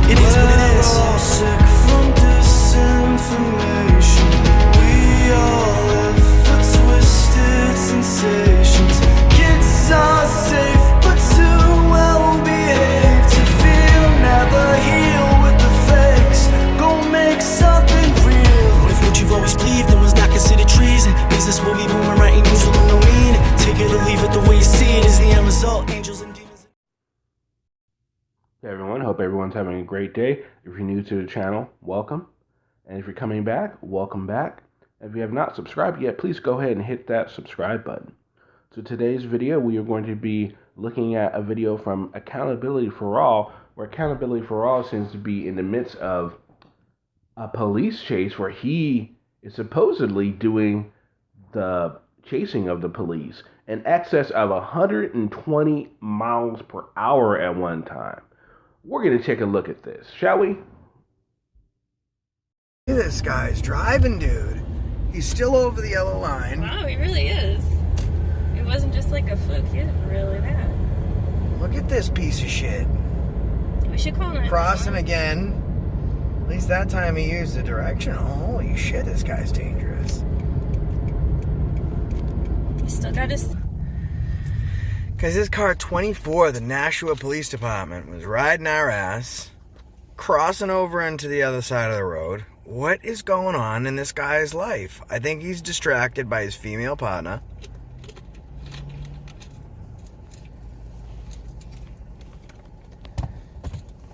It is what it is. We're all sick from disinformation. We all live for twisted sensations. Kids are safe but too well behaved to feel. Never heal with the fakes. Go make something real. What if what you've always believed in was not considered treason? Business will be booming, writing news with no meaning. Take it or leave it the way you see it is the end result. Angels and demons. Hey everyone, hope everyone's having a great day. If you're new to the channel, welcome. And if you're coming back, welcome back. If you have not subscribed yet, please go ahead and hit that subscribe button. So today's video, we are going to be looking at a video from Accountability for All, where Accountability for All seems to be in the midst of a police chase where he is supposedly doing the chasing of the police in excess of 120 miles per hour at one time. We're going to take a look at this, shall we? This guy's driving, dude. He's still over the yellow line. Wow, he really is. It wasn't just like a fluke. He is really bad. Look at this piece of shit. We should call him. Crossing again. At least that time he used the directional. Holy shit, this guy's dangerous. He still got his... Because this car 24, the Nashua Police Department, was riding our ass, crossing over into the other side of the road. What is going on in this guy's life? I think he's distracted by his female partner.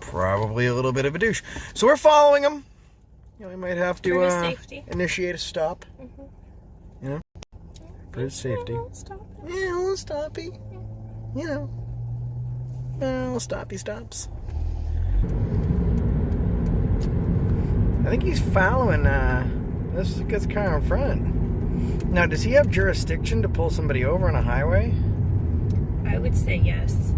Probably a little bit of a douche. So we're following him. You know, we might have to initiate a stop. You know, for his safety. Yeah, a little stoppy. You know, a little stoppy stops. I think he's following this car in front. Now, does he have jurisdiction to pull somebody over on a highway? I would say yes.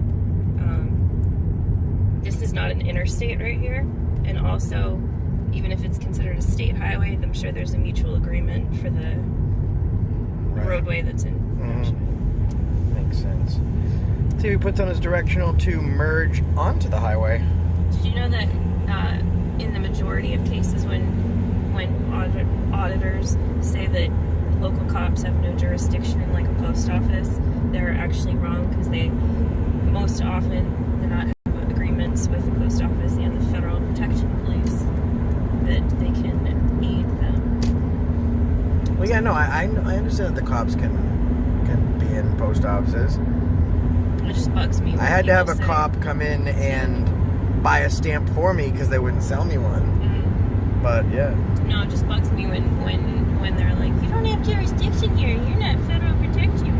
This is not an interstate right here. And also, even if it's considered a state highway, I'm sure there's a mutual agreement for the roadway that's in. Makes sense. See, he puts on his directional to merge onto the highway. Did you know that in the majority of cases when auditors say that local cops have no jurisdiction in like a post office, they're actually wrong, because they most often do not have agreements with the post office and the Federal Protection Police that they can aid them. Well, yeah, no, I understand that the cops can be in post offices. It just bugs me. I had to have a cop come in and buy a stamp for me because they wouldn't sell me one. Mm-hmm. But yeah. No, it just bugs me when they're like, you don't have jurisdiction here. You're not federal protection.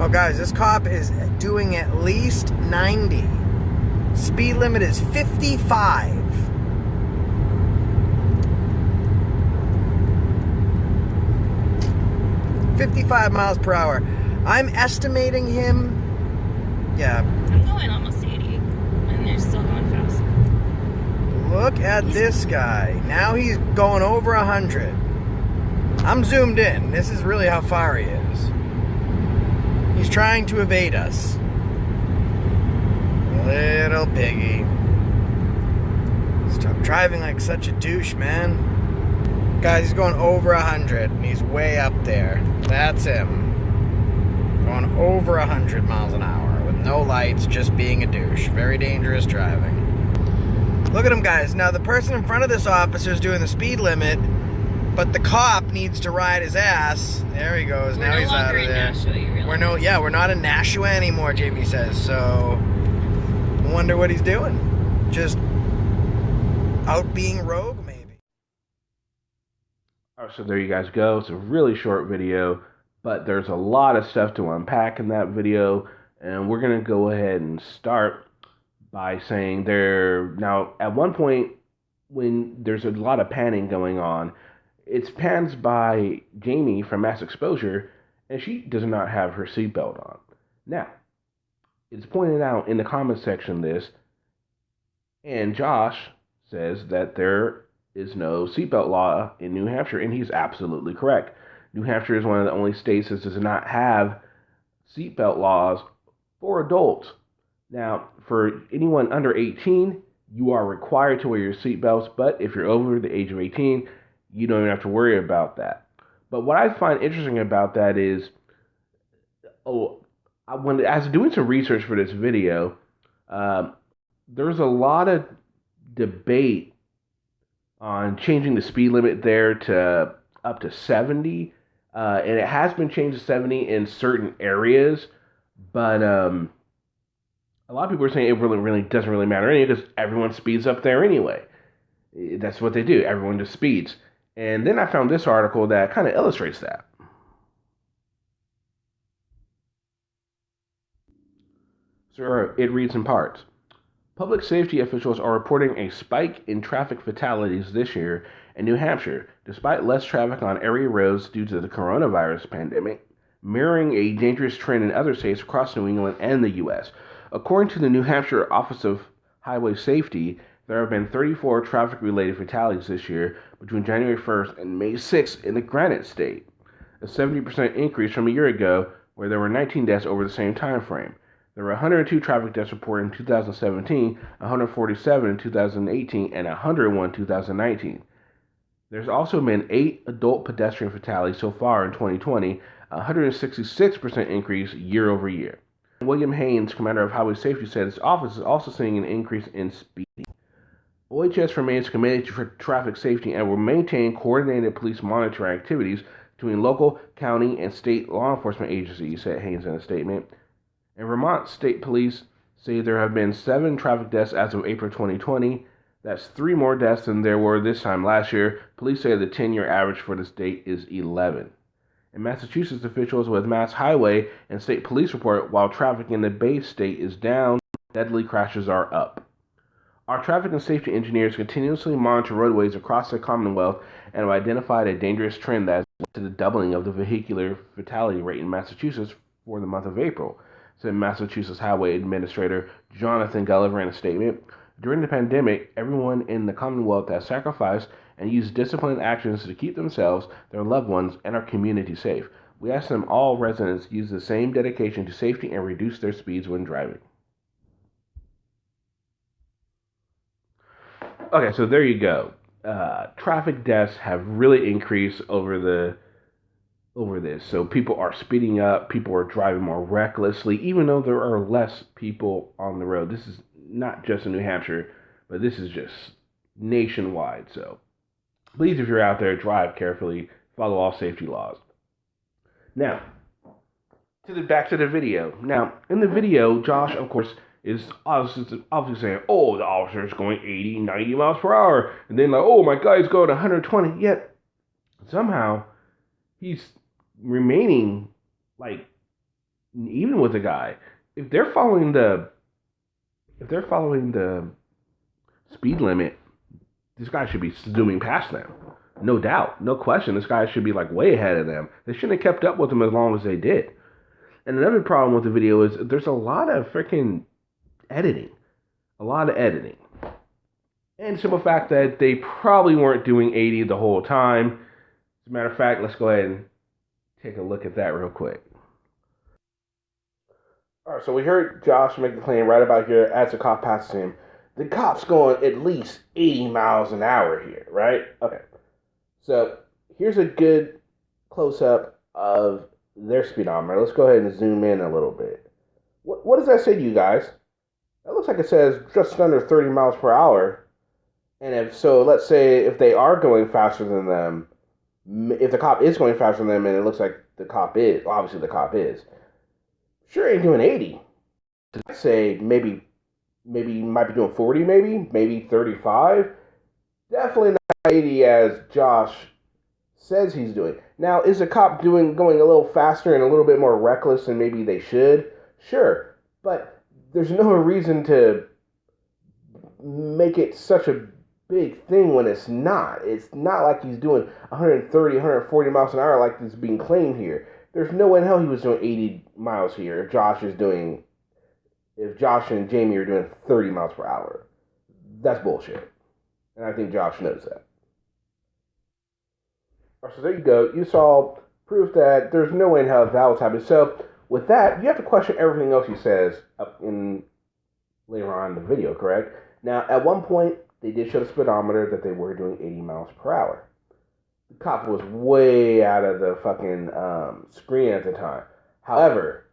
Oh, guys, this cop is doing at least 90. Speed limit is 55. miles per hour. I'm estimating him. Yeah. I'm going almost 80, and they're still going fast. Look at this guy. Now he's going over 100. I'm zoomed in. This is really how far he is. He's trying to evade us. Little piggy. Stop driving like such a douche, man. Guys, he's going over 100, and he's way up there. That's him. Going over 100 miles an hour with no lights, just being a douche. Very dangerous driving. Look at him, guys. Now, the person in front of this officer is doing the speed limit, but the cop needs to ride his ass. There he goes. Now he's out of there. We're not in Nashua anymore, Jamie says. So, I wonder what he's doing. Just out being rogue, maybe. Alright, so there you guys go. It's a really short video, but there's a lot of stuff to unpack in that video, and we're going to go ahead and start by saying now at one point when there's a lot of panning going on, it's pans by Jamie from Mass Exposure, and she does not have her seatbelt on. Now, it's pointed out in the comment section this, and Josh says that there is no seatbelt law in New Hampshire, and he's absolutely correct. New Hampshire is one of the only states that does not have seatbelt laws for adults. Now, for anyone under 18, you are required to wear your seatbelts, but if you're over the age of 18, you don't even have to worry about that. But what I find interesting about that is, when I was doing some research for this video, there's a lot of debate on changing the speed limit there to up to 70, and it has been changed to 70 in certain areas, but a lot of people are saying it really doesn't really matter anyway because everyone speeds up there anyway. That's what they do. Everyone just speeds. And then I found this article that kind of illustrates that. So it reads in parts. Public safety officials are reporting a spike in traffic fatalities this year in New Hampshire, despite less traffic on area roads due to the coronavirus pandemic, mirroring a dangerous trend in other states across New England and the U.S. According to the New Hampshire Office of Highway Safety, there have been 34 traffic-related fatalities this year between January 1st and May 6th in the Granite State, a 70% increase from a year ago where there were 19 deaths over the same time frame. There were 102 traffic deaths reported in 2017, 147 in 2018, and 101 in 2019. There's also been 8 adult pedestrian fatalities so far in 2020, a 166% increase year over year. William Haynes, commander of highway safety, said his office is also seeing an increase in speeding. OHS remains committed to traffic safety and will maintain coordinated police monitoring activities between local, county, and state law enforcement agencies, said Haynes in a statement. And Vermont State Police say there have been 7 traffic deaths as of April 2020. That's 3 more deaths than there were this time last year. Police say the 10-year average for the state is 11. In Massachusetts, officials with Mass Highway and state police report while traffic in the Bay State is down, deadly crashes are up. Our traffic and safety engineers continuously monitor roadways across the Commonwealth and have identified a dangerous trend that has led to the doubling of the vehicular fatality rate in Massachusetts for the month of April, said Massachusetts Highway Administrator Jonathan Gulliver in a statement. During the pandemic, everyone in the Commonwealth has sacrificed and used disciplined actions to keep themselves, their loved ones, and our community safe. We ask them all residents use the same dedication to safety and reduce their speeds when driving. Okay, so there you go. Traffic deaths have really increased over this. So people are speeding up, people are driving more recklessly, even though there are less people on the road. This is not just in New Hampshire, but this is just nationwide. So please, if you're out there, drive carefully, follow all safety laws. Now, back to the video. Now, in the video, Josh, of course, is obviously saying, oh, the officer's going 80, 90 miles per hour. And then like, oh, my guy's going 120. Yet, somehow, he's remaining, like, even with the guy. If they're following the speed limit, this guy should be zooming past them. No doubt. No question. This guy should be, like, way ahead of them. They shouldn't have kept up with them as long as they did. And another problem with the video is there's a lot of freaking editing. A lot of editing. And the simple fact that they probably weren't doing 80 the whole time. As a matter of fact, let's go ahead and take a look at that real quick. Alright, so we heard Josh make the claim right about here as the cop passes him. The cop's going at least 80 miles an hour here, right? Okay. So here's a good close-up of their speedometer. Let's go ahead and zoom in a little bit. What does that say to you guys? That looks like it says just under 30 miles per hour. And if so, let's say if they are going faster than them, if the cop is going faster than them, and it looks like the cop is, obviously the cop is, sure ain't doing 80. I'd say maybe might be doing 40, maybe 35. Definitely not 80 as Josh says he's doing. Now, is the cop going a little faster and a little bit more reckless than maybe they should? Sure, but there's no reason to make it such a big thing when it's not. It's not like he's doing 130, 140 miles an hour like is being claimed here. There's no way in hell he was doing 80 miles here if Josh and Jamie are doing 30 miles per hour. That's bullshit. And I think Josh knows that. So there you go. You saw proof that there's no way in hell that was happening. So with that, you have to question everything else he says up in later on in the video, correct? Now, at one point, they did show the speedometer that they were doing 80 miles per hour. The cop was way out of the fucking screen at the time. However,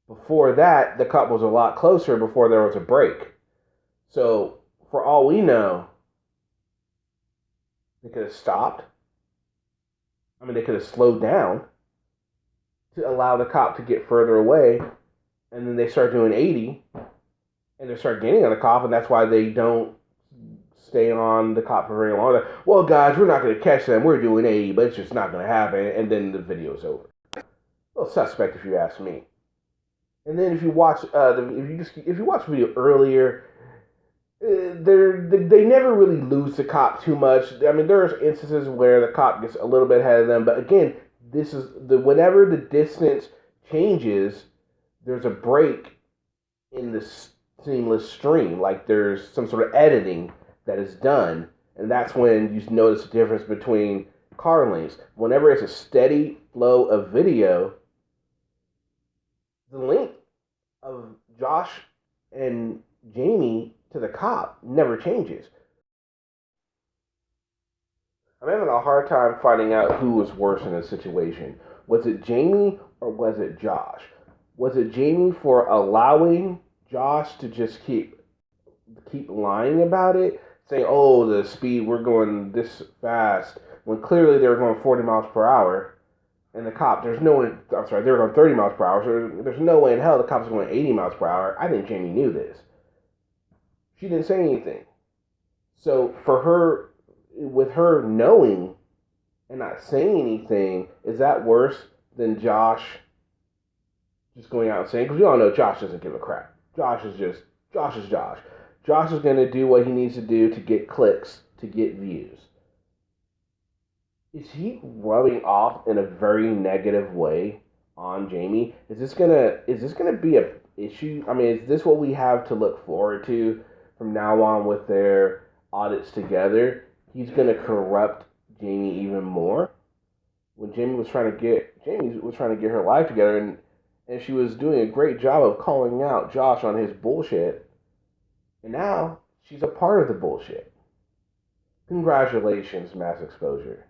before that, the cop was a lot closer before there was a break. So, for all we know, they could have stopped. I mean, they could have slowed down to allow the cop to get further away. And then they start doing 80. And they start gaining on the cop. And that's why they don't stay on the cop for very long. Well, guys, we're not going to catch them. We're doing 80, but it's just not going to happen. And then the video's over. A little suspect, if you ask me. And then if you watch if you watch the video earlier, they never really lose the cop too much. I mean, there's instances where the cop gets a little bit ahead of them, but again, this is whenever the distance changes, there's a break in the seamless stream. Like there's some sort of editing that is done, and that's when you notice the difference between car lengths. Whenever it's a steady flow of video, the length of Josh and Jamie to the cop never changes. I'm having a hard time finding out who was worse in this situation. Was it Jamie or was it Josh? Was it Jamie for allowing Josh to just keep lying about it, saying, "Oh, the speed, we're going this fast," when clearly they were going 40 miles per hour, and the cop, they were going 30 miles per hour, so there's no way in hell the cop's going 80 miles per hour. I think Jamie knew this. She didn't say anything. So for her, with her knowing and not saying anything, is that worse than Josh just going out and saying? Because we all know Josh doesn't give a crap. Josh is Josh. Josh is going to do what he needs to do to get clicks, to get views. Is he rubbing off in a very negative way on Jamie? Is this gonna be a issue? I mean, is this what we have to look forward to from now on with their audits together? He's gonna corrupt Jamie even more. When Jamie was trying to get her life together, and she was doing a great job of calling out Josh on his bullshit, and now she's a part of the bullshit. Congratulations, Mass Exposure.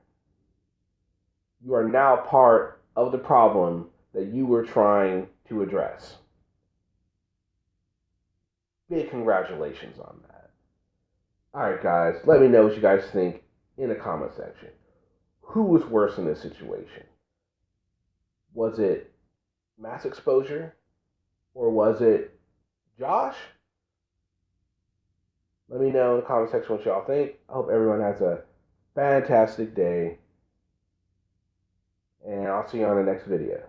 You are now part of the problem that you were trying to address. Big congratulations on that. Alright guys, let me know what you guys think in the comment section. Who was worse in this situation? Was it Mass Exposure? Or was it Josh? Let me know in the comment section what y'all think. I hope everyone has a fantastic day. And I'll see you on the next video.